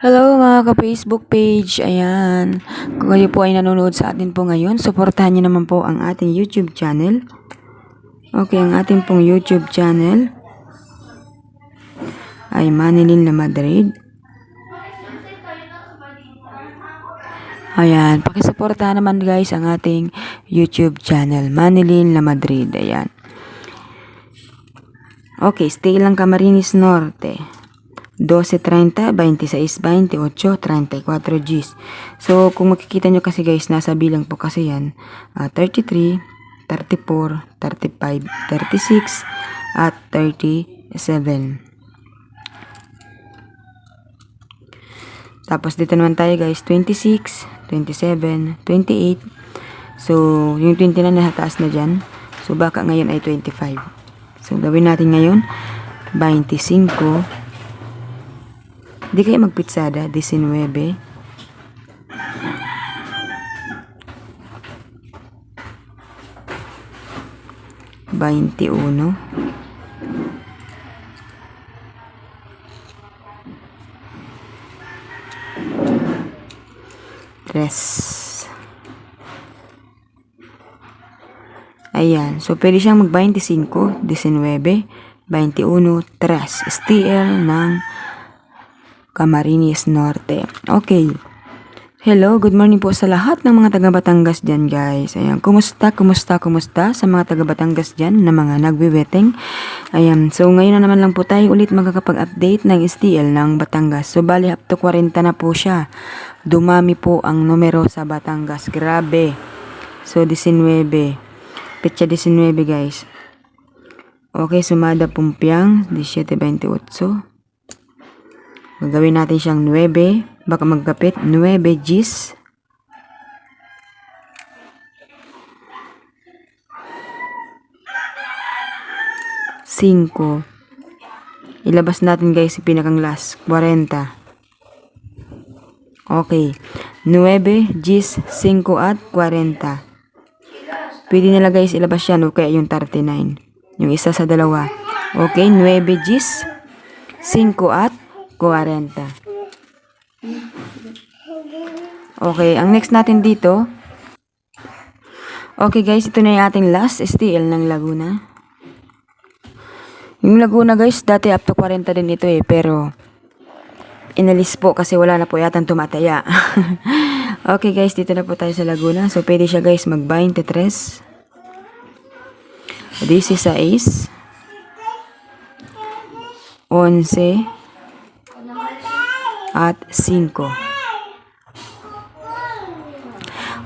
Hello mga ka-Facebook page, ayan. Kung kayo po ay nanonood sa atin po ngayon, suportahan niyo naman po ang ating YouTube channel. Okay, ang ating pong YouTube channel ay Manilin na Madrid. Ayan, pakisuportahan naman guys ang ating YouTube channel, Manilin na Madrid, ayan. Okay, stay lang Camarines Norte. 12:30, 26, 28, 34 Gs. So, kung makikita nyo kasi guys, nasa bilang po kasi yan. 33, 34, 35, 36, at 37. Tapos dito naman tayo guys, 26, 27, 28. So, yung 20 na nahataas na dyan. So, baka ngayon ay 25. So, gawin natin ngayon, 25. Di kayo magpitsada, 19. 21. 3. Ayan. So, pwede siyang mag-25, 19, 21, 3. STL ng Camarines Norte. Okay. Hello, good morning po sa lahat ng mga taga Batangas dyan guys. Ayan, kumusta sa mga taga Batangas dyan na mga nagwiweteng. Ayan, so ngayon na naman lang po tayo ulit magkakapag-update ng STL ng Batangas. So bali up to 40 na po siya. Dumami po ang numero sa Batangas. Grabe. So 19. Petsa 19 guys. Okay, sumada Pumpiang 17-28. Gagawin natin siyang 9. Baka magkapit. 9 Gs. Cinco. Ilabas natin guys yung pinakang last. 40. Okay. 9 Gs, 5 at 40. Pwede nila guys ilabas yan o kaya yung 39. Yung isa sa dalawa. Okay. 9 Gs, 5 at 40. Okay, ang next natin dito. Okay guys, ito na yung ating last STL ng Laguna. Yung Laguna guys, dati up to 40 din ito pero inalis po kasi wala na po yatang tumataya. Okay guys, dito na po tayo sa Laguna. So pwede siya guys mag 23, 16, 11, at 5.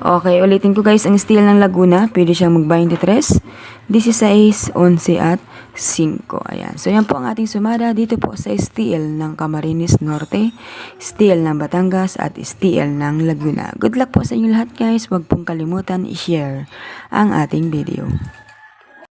Okay, ulitin ko guys ang STL ng Laguna. Pwede siyang mag 23, 16, 11 at 5. Ayan. So yan po ang ating sumada dito po sa STL ng Camarines Norte, STL ng Batangas at STL ng Laguna. Good luck po sa inyo lahat guys. Huwag pong kalimutan i-share ang ating video.